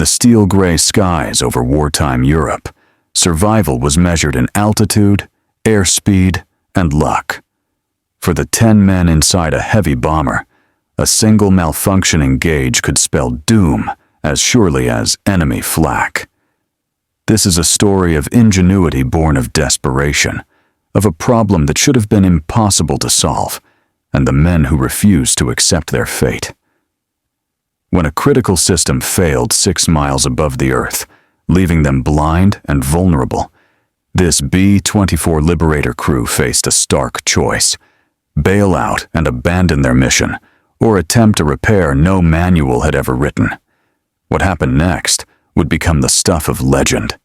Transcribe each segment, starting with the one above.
the steel-gray skies over wartime Europe, survival was measured in altitude, airspeed, and luck. For the 10 men inside a heavy bomber, a single malfunctioning gauge could spell doom as surely as enemy flak. This is a story of ingenuity born of desperation, of a problem that should have been impossible to solve, and the men who refused to accept their fate. When a critical system failed 6 miles above the Earth, leaving them blind and vulnerable, this B-24 Liberator crew faced a stark choice: bail out and abandon their mission, or attempt a repair no manual had ever written. What happened next would become the stuff of legend.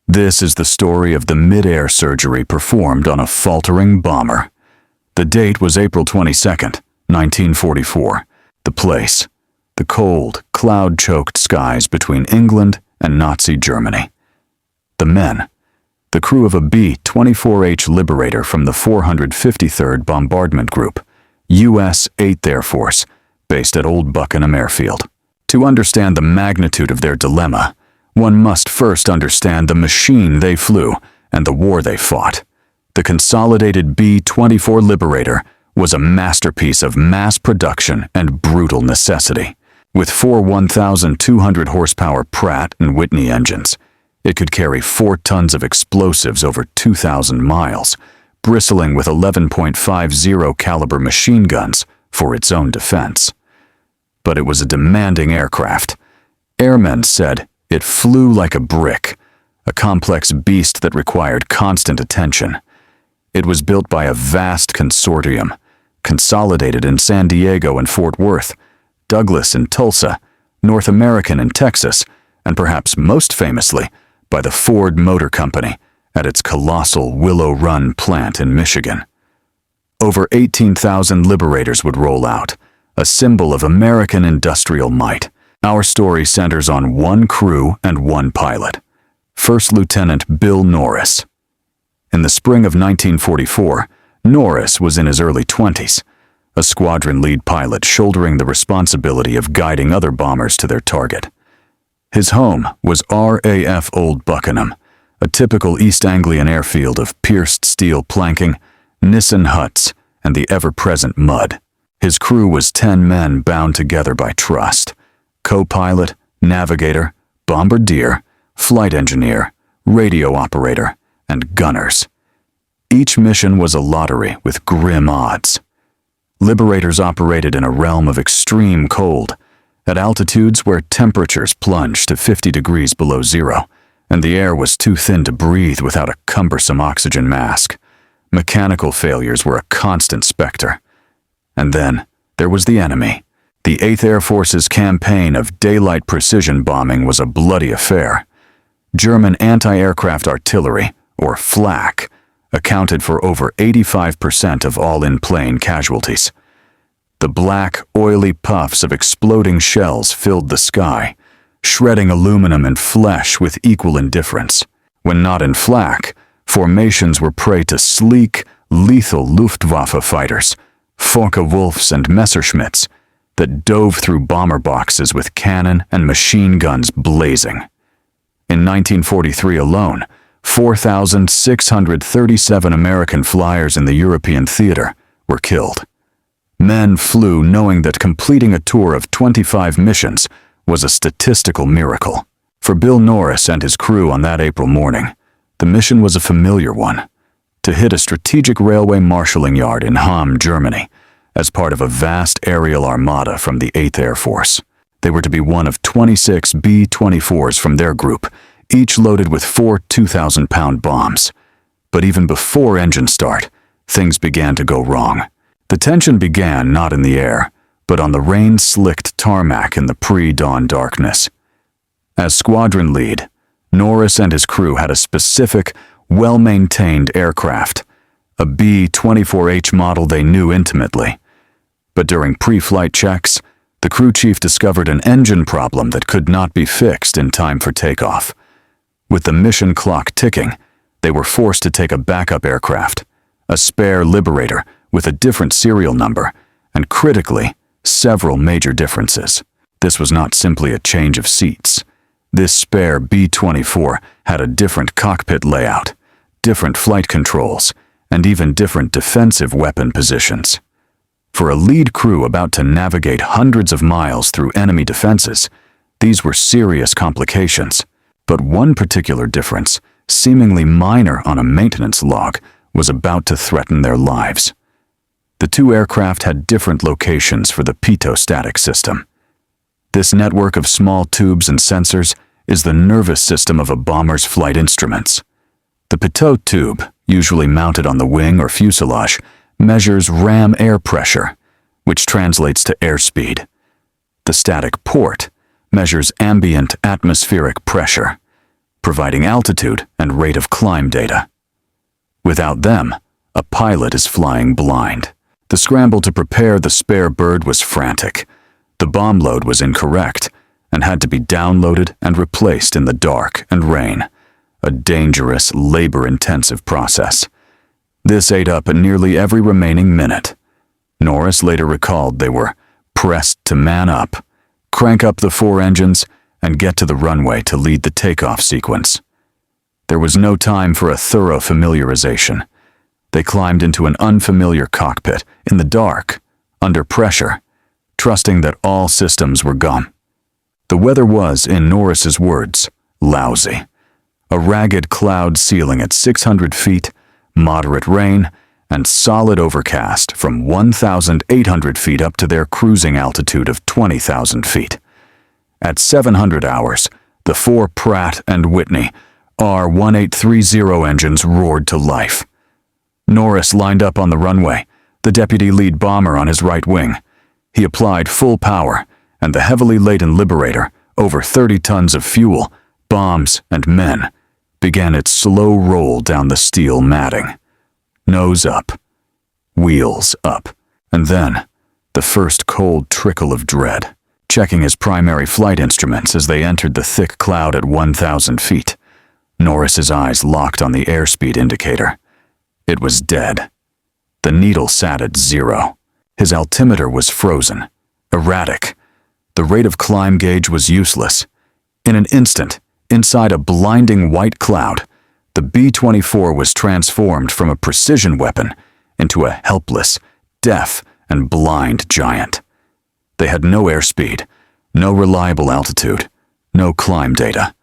This is the story of the mid-air surgery performed on a faltering bomber. The date was April 22nd, 1944. The place: the cold, cloud-choked skies between England and Nazi Germany. The men: the crew of a B-24H Liberator from the 453rd Bombardment Group, U.S. 8th Air Force, based at Old Buckenham Airfield. To understand the magnitude of their dilemma, one must first understand the machine they flew and the war they fought. The consolidated B-24 Liberator was a masterpiece of mass production and brutal necessity. With 4 1,200 horsepower Pratt & Whitney engines, it could carry 4 tons of explosives over 2,000 miles, bristling with 11.50 caliber machine guns for its own defense. But it was a demanding aircraft. Airmen said it flew like a brick, a complex beast that required constant attention. It was built by a vast consortium, consolidated in San Diego and Fort Worth, Douglas in Tulsa, North American in Texas, and perhaps most famously by the Ford Motor Company at its colossal Willow Run plant in Michigan. Over 18,000 Liberators would roll out, a symbol of American industrial might. Our story centers on one crew and one pilot, First Lieutenant Bill Norris. In the spring of 1944, Norris was in his early 20s, a squadron lead pilot shouldering the responsibility of guiding other bombers to their target. His home was RAF Old Buckenham, a typical East Anglian airfield of pierced steel planking, Nissen huts, and the ever-present mud. His crew was 10 men bound together by trust: co-pilot, navigator, bombardier, flight engineer, radio operator, and gunners. Each mission was a lottery with grim odds. Liberators operated in a realm of extreme cold, at altitudes where temperatures plunged to 50 degrees below zero, and the air was too thin to breathe without a cumbersome oxygen mask. Mechanical failures were a constant specter. And then there was the enemy. The 8th Air Force's campaign of daylight precision bombing was a bloody affair. German anti-aircraft artillery, or flak, accounted for over 85% of all in-plane casualties. The black, oily puffs of exploding shells filled the sky, shredding aluminum and flesh with equal indifference. When not in flak, formations were prey to sleek, lethal Luftwaffe fighters, Focke-Wulfs and Messerschmitts, that dove through bomber boxes with cannon and machine guns blazing. In 1943 alone, 4,637 American flyers in the European theater were killed. Men flew knowing that completing a tour of 25 missions was a statistical miracle. For Bill Norris and his crew on that April morning, the mission was a familiar one: to hit a strategic railway marshalling yard in Hamm, Germany, as part of a vast aerial armada from the 8th Air Force. They were to be one of 26 B-24s from their group, each loaded with 4 2,000-pound bombs. But even before engine start, things began to go wrong. The tension began not in the air, but on the rain-slicked tarmac in the pre-dawn darkness. As squadron lead, Norris and his crew had a specific, well-maintained aircraft, a B-24H model they knew intimately. But during pre-flight checks, the crew chief discovered an engine problem that could not be fixed in time for takeoff. With the mission clock ticking, they were forced to take a backup aircraft, a spare Liberator with a different serial number, and critically, several major differences. This was not simply a change of seats. This spare B-24 had a different cockpit layout, different flight controls, and even different defensive weapon positions. For a lead crew about to navigate hundreds of miles through enemy defenses, these were serious complications. But one particular difference, seemingly minor on a maintenance log, was about to threaten their lives. The two aircraft had different locations for the pitot system. This network of small tubes and sensors is the nervous system of a bomber's flight instruments. The pitot tube, usually mounted on the wing or fuselage, measures ram air pressure, which translates to airspeed. The static port measures ambient atmospheric pressure, providing altitude and rate of climb data. Without them, a pilot is flying blind. The scramble to prepare the spare bird was frantic. The bomb load was incorrect and had to be downloaded and replaced in the dark and rain, a dangerous, labor-intensive process. This ate up nearly every remaining minute. Norris later recalled they were pressed to man up, crank up the 4 engines, and get to the runway to lead the takeoff sequence. There was no time for a thorough familiarization. They climbed into an unfamiliar cockpit, in the dark, under pressure, trusting that all systems were gone. The weather was, in Norris's words, lousy. A ragged cloud ceiling at 600 feet, moderate rain, and solid overcast from 1,800 feet up to their cruising altitude of 20,000 feet. At 700 hours, the 4 Pratt & Whitney R-1830 engines roared to life. Norris lined up on the runway, the deputy lead bomber on his right wing. He applied full power, and the heavily laden Liberator, over 30 tons of fuel, bombs, and men, began its slow roll down the steel matting. Nose up, wheels up, and then the first cold trickle of dread, checking his primary flight instruments as they entered the thick cloud at 1,000 feet. Norris's eyes locked on the airspeed indicator. It was dead. The needle sat at 0. His altimeter was frozen, erratic. The rate of climb gauge was useless. In an instant, inside a blinding white cloud, the B-24 was transformed from a precision weapon into a helpless, deaf, and blind giant. They had no airspeed, no reliable altitude, no climb data.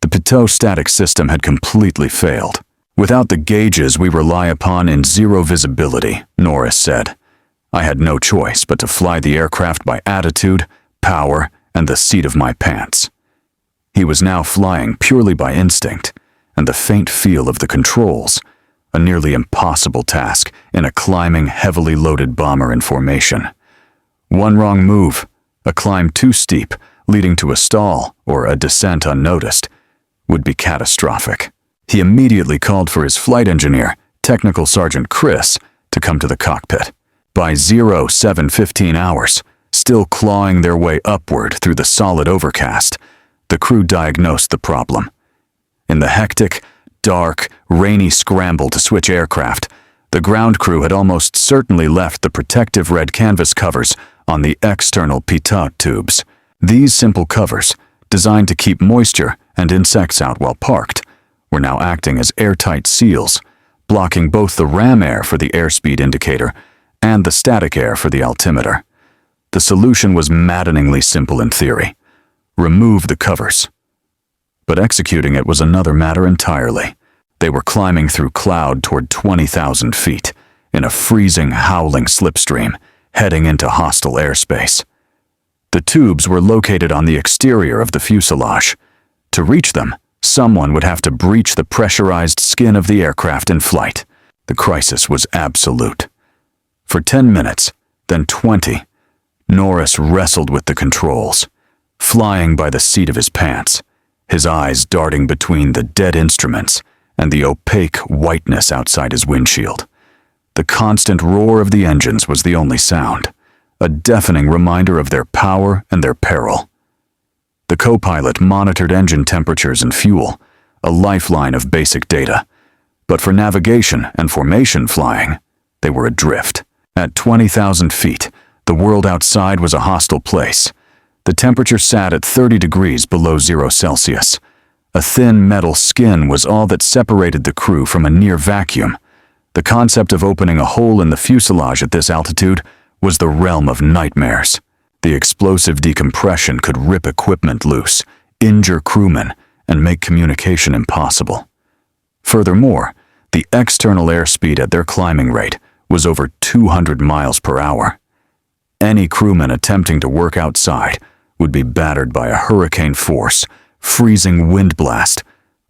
The pitot static system had completely failed. Without the gauges we rely upon in zero visibility, Norris said. I had no choice but to fly the aircraft by attitude, power, and the seat of my pants. He was now flying purely by instinct, and the faint feel of the controls, a nearly impossible task in a climbing, heavily loaded bomber in formation. One wrong move, a climb too steep, leading to a stall or a descent unnoticed, would be catastrophic. He immediately called for his flight engineer, Technical Sergeant Chris, to come to the cockpit. By 07:15 hours, still clawing their way upward through the solid overcast, the crew diagnosed the problem. In the hectic, dark, rainy scramble to switch aircraft, the ground crew had almost certainly left the protective red canvas covers on the external pitot tubes. These simple covers, designed to keep moisture and insects out while parked, were now acting as airtight seals, blocking both the ram air for the airspeed indicator and the static air for the altimeter. The solution was maddeningly simple in theory. Remove the covers. But executing it was another matter entirely. They were climbing through cloud toward 20,000 feet, in a freezing, howling slipstream, heading into hostile airspace. The tubes were located on the exterior of the fuselage. To reach them, someone would have to breach the pressurized skin of the aircraft in flight. The crisis was absolute. For 10 minutes, then 20, Norris wrestled with the controls, flying by the seat of his pants, his eyes darting between the dead instruments and the opaque whiteness outside his windshield. The constant roar of the engines was the only sound, a deafening reminder of their power and their peril. The co-pilot monitored engine temperatures and fuel, a lifeline of basic data. But for navigation and formation flying, they were adrift. At 20,000 feet, the world outside was a hostile place. The temperature sat at 30 degrees below 0 Celsius. A thin metal skin was all that separated the crew from a near vacuum. The concept of opening a hole in the fuselage at this altitude was the realm of nightmares. The explosive decompression could rip equipment loose, injure crewmen, and make communication impossible. Furthermore, the external airspeed at their climbing rate was over 200 miles per hour. Any crewman attempting to work outside would be battered by a hurricane force, freezing wind blast,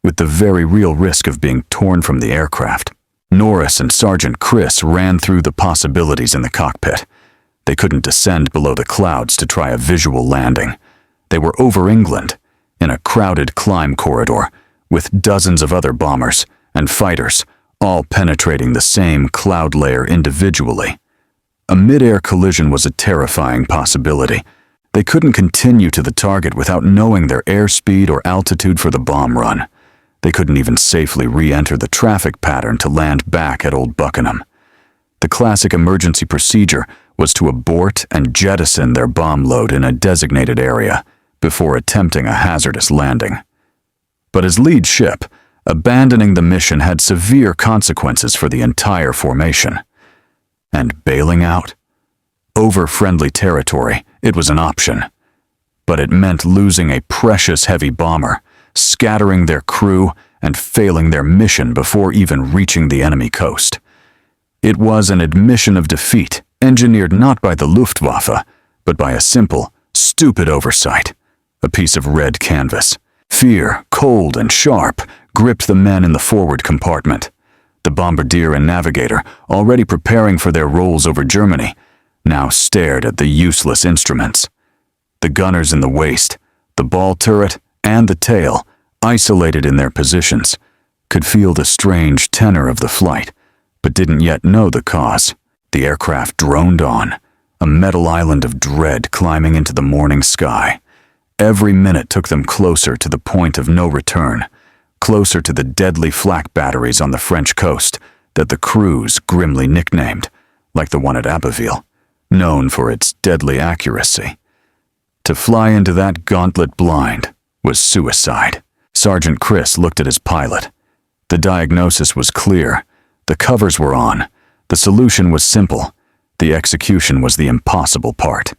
with the very real risk of being torn from the aircraft. Norris and Sergeant Chris ran through the possibilities in the cockpit. They couldn't descend below the clouds to try a visual landing. They were over England, in a crowded climb corridor, with dozens of other bombers and fighters, all penetrating the same cloud layer individually. A mid-air collision was a terrifying possibility. They couldn't continue to the target without knowing their airspeed or altitude for the bomb run. They couldn't even safely re-enter the traffic pattern to land back at Old Buckenham. The classic emergency procedure was to abort and jettison their bomb load in a designated area before attempting a hazardous landing. But as lead ship, abandoning the mission had severe consequences for the entire formation. And bailing out? Over friendly territory, it was an option. But it meant losing a precious heavy bomber, scattering their crew, and failing their mission before even reaching the enemy coast. It was an admission of defeat, engineered not by the Luftwaffe, but by a simple, stupid oversight. A piece of red canvas. Fear, cold and sharp, gripped the men in the forward compartment. The bombardier and navigator, already preparing for their roles over Germany, now stared at the useless instruments. The gunners in the waist, the ball turret, and the tail, isolated in their positions, could feel the strange tenor of the flight, but didn't yet know the cause. The aircraft droned on, a metal island of dread climbing into the morning sky. Every minute took them closer to the point of no return, closer to the deadly flak batteries on the French coast that the crews grimly nicknamed, like the one at Abbeville, known for its deadly accuracy. To fly into that gauntlet blind was suicide. Sergeant Chris looked at his pilot. The diagnosis was clear. The covers were on. The solution was simple. The execution was the impossible part.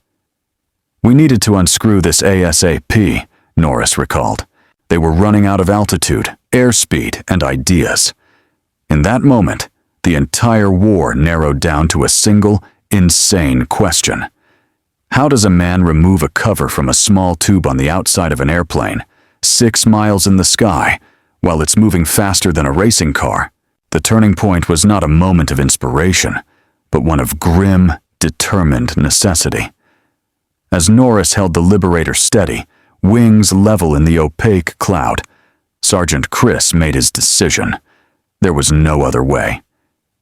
"We needed to unscrew this ASAP," Norris recalled. They were running out of altitude, airspeed, and ideas. In that moment, the entire war narrowed down to a single, insane question. How does a man remove a cover from a small tube on the outside of an airplane, 6 miles in the sky, while it's moving faster than a racing car? The turning point was not a moment of inspiration, but one of grim, determined necessity. As Norris held the Liberator steady, wings level in the opaque cloud, Sergeant Chris made his decision. There was no other way.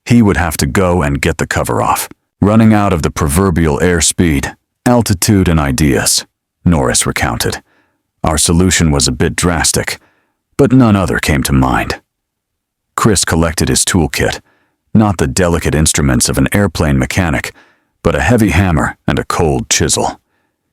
He would have to go and get the cover off. Running out of the proverbial airspeed, altitude, and ideas, Norris recounted. Our solution was a bit drastic, but none other came to mind. Chris collected his toolkit, not the delicate instruments of an airplane mechanic, but a heavy hammer and a cold chisel.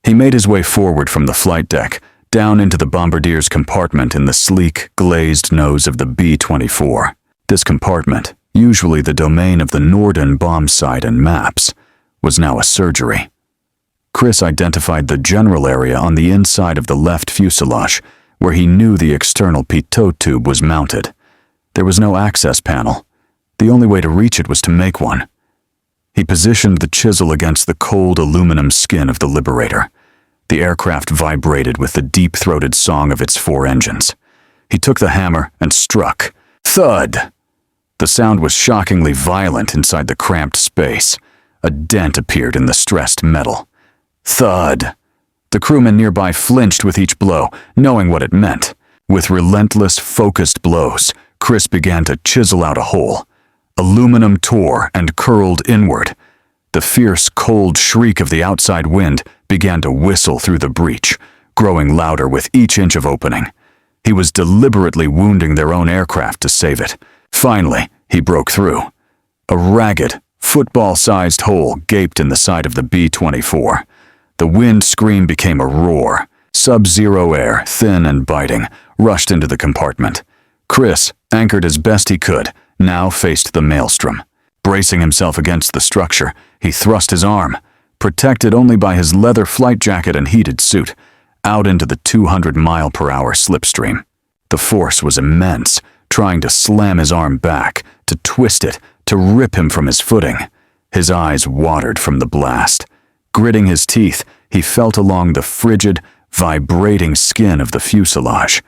He made his way forward from the flight deck, down into the bombardier's compartment in the sleek, glazed nose of the B-24. This compartment, usually the domain of the Norden bomb site and maps, was now a surgery. Chris identified the general area on the inside of the left fuselage, where he knew the external pitot tube was mounted. There was no access panel. The only way to reach it was to make one. He positioned the chisel against the cold aluminum skin of the Liberator. The aircraft vibrated with the deep-throated song of its 4 engines. He took the hammer and struck. Thud! The sound was shockingly violent inside the cramped space. A dent appeared in the stressed metal. Thud! The crewmen nearby flinched with each blow, knowing what it meant. With relentless, focused blows, Chris began to chisel out a hole. Aluminum tore and curled inward. The fierce, cold shriek of the outside wind began to whistle through the breach, growing louder with each inch of opening. He was deliberately wounding their own aircraft to save it. Finally, he broke through. A ragged, football-sized hole gaped in the side of the B-24. The wind scream became a roar. Sub-zero air, thin and biting, rushed into the compartment. Chris, anchored as best he could, now faced the maelstrom. Bracing himself against the structure, he thrust his arm, protected only by his leather flight jacket and heated suit, out into the 200-mile-per-hour slipstream. The force was immense, trying to slam his arm back, to twist it, to rip him from his footing. His eyes watered from the blast. Gritting his teeth, he felt along the frigid, vibrating skin of the fuselage.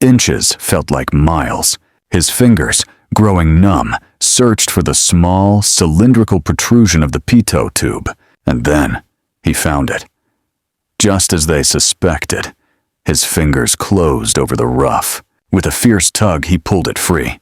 Inches felt like miles. His fingers, growing numb, searched for the small, cylindrical protrusion of the pitot tube, and then he found it. Just as they suspected, his fingers closed over the ruff. With a fierce tug, he pulled it free.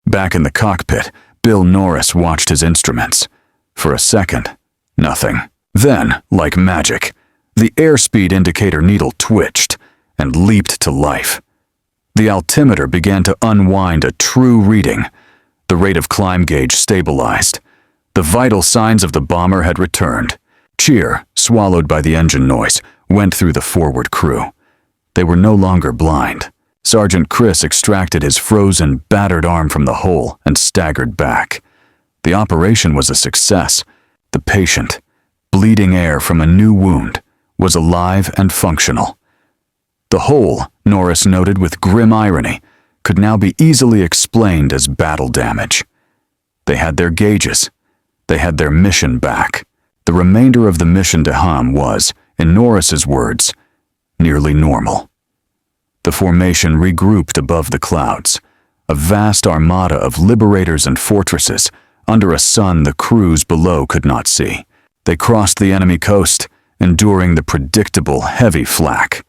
Back in the cockpit, Bill Norris watched his instruments. For a second, nothing. Then, like magic, the airspeed indicator needle twitched and leaped to life. The altimeter began to unwind a true reading. The rate of climb gauge stabilized. The vital signs of the bomber had returned. Cheer, swallowed by the engine noise, went through the forward crew. They were no longer blind. Sergeant Chris extracted his frozen, battered arm from the hole and staggered back. The operation was a success. The patient, bleeding air from a new wound, was alive and functional. The hole, Norris noted with grim irony, could now be easily explained as battle damage. They had their gauges. They had their mission back. The remainder of the mission to Ham was, in Norris's words, nearly normal. The formation regrouped above the clouds, a vast armada of Liberators and Fortresses under a sun the crews below could not see. They crossed the enemy coast, enduring the predictable heavy flak.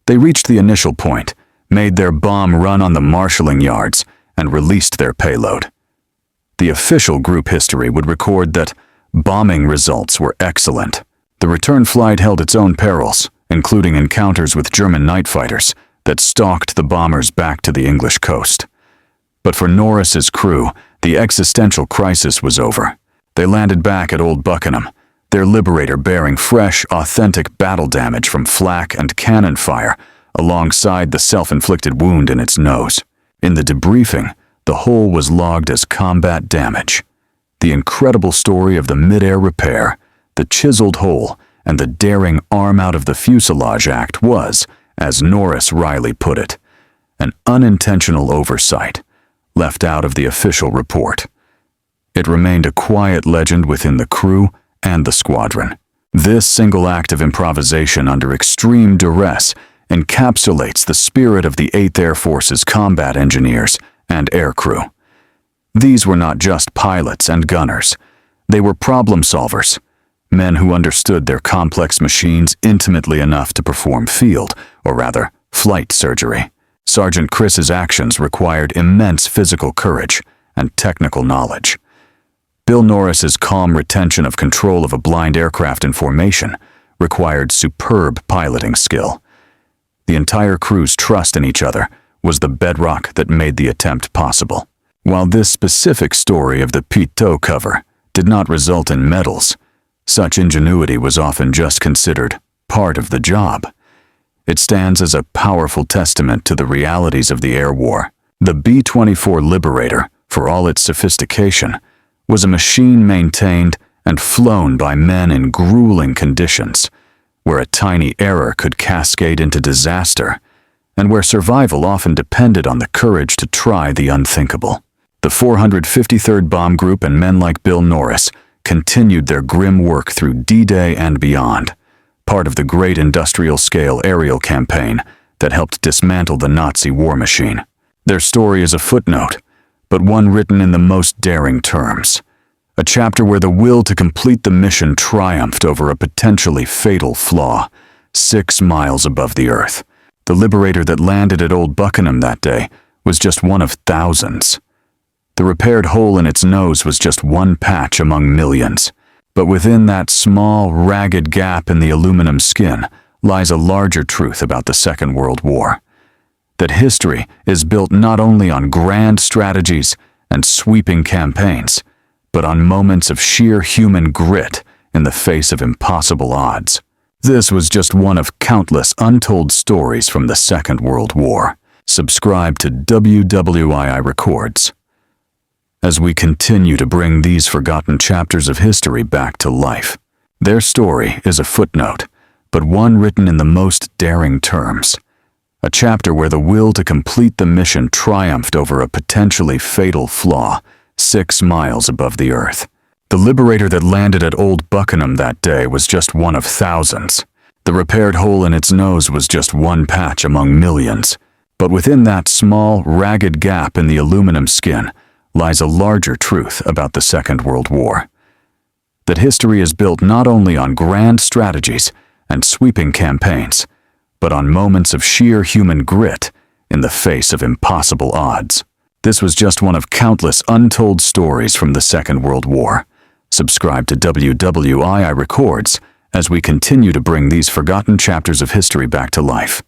They reached the initial point, made their bomb run on the marshalling yards, and released their payload. The official group history would record that bombing results were excellent. The return flight held its own perils, including encounters with German night fighters that stalked the bombers back to the English coast. But for Norris's crew, the existential crisis was over. They landed back at Old Buckenham, their Liberator bearing fresh, authentic battle damage from flak and cannon fire alongside the self-inflicted wound in its nose. In the debriefing, the whole was logged as combat damage. The incredible story of the mid-air repair, the chiseled hole, and the daring arm-out-of-the-fuselage act was, as Norris Riley put it, an unintentional oversight, left out of the official report. It remained a quiet legend within the crew and the squadron. This single act of improvisation under extreme duress encapsulates the spirit of the 8th Air Force's combat engineers and aircrew. These were not just pilots and gunners. They were problem solvers, men who understood their complex machines intimately enough to perform field, or rather, flight surgery. Sergeant Chris's actions required immense physical courage and technical knowledge. Bill Norris's calm retention of control of a blind aircraft in formation required superb piloting skill. The entire crew's trust in each other was the bedrock that made the attempt possible. While this specific story of the pitot cover did not result in medals, such ingenuity was often just considered part of the job. It stands as a powerful testament to the realities of the air war. The B-24 Liberator, for all its sophistication, was a machine maintained and flown by men in grueling conditions, where a tiny error could cascade into disaster, and where survival often depended on the courage to try the unthinkable. The 453rd Bomb Group and men like Bill Norris continued their grim work through D-Day and beyond, part of the great industrial-scale aerial campaign that helped dismantle the Nazi war machine. Their story is a footnote, but one written in the most daring terms. A chapter where the will to complete the mission triumphed over a potentially fatal flaw, 6 miles above the earth. The Liberator that landed at Old Buckenham that day was just one of thousands. The repaired hole in its nose was just one patch among millions. But within that small, ragged gap in the aluminum skin lies a larger truth about the Second World War. That history is built not only on grand strategies and sweeping campaigns, but on moments of sheer human grit in the face of impossible odds. This was just one of countless untold stories from the Second World War. Subscribe to WWII Records as we continue to bring these forgotten chapters of history back to life. Their story is a footnote, but one written in the most daring terms. A chapter where the will to complete the mission triumphed over a potentially fatal flaw 6 miles above the Earth. The Liberator that landed at Old Buckenham that day was just one of thousands. The repaired hole in its nose was just one patch among millions. But within that small, ragged gap in the aluminum skin lies a larger truth about the Second World War. That history is built not only on grand strategies and sweeping campaigns, but on moments of sheer human grit in the face of impossible odds. This was just one of countless untold stories from the Second World War. Subscribe to WWII Records as we continue to bring these forgotten chapters of history back to life.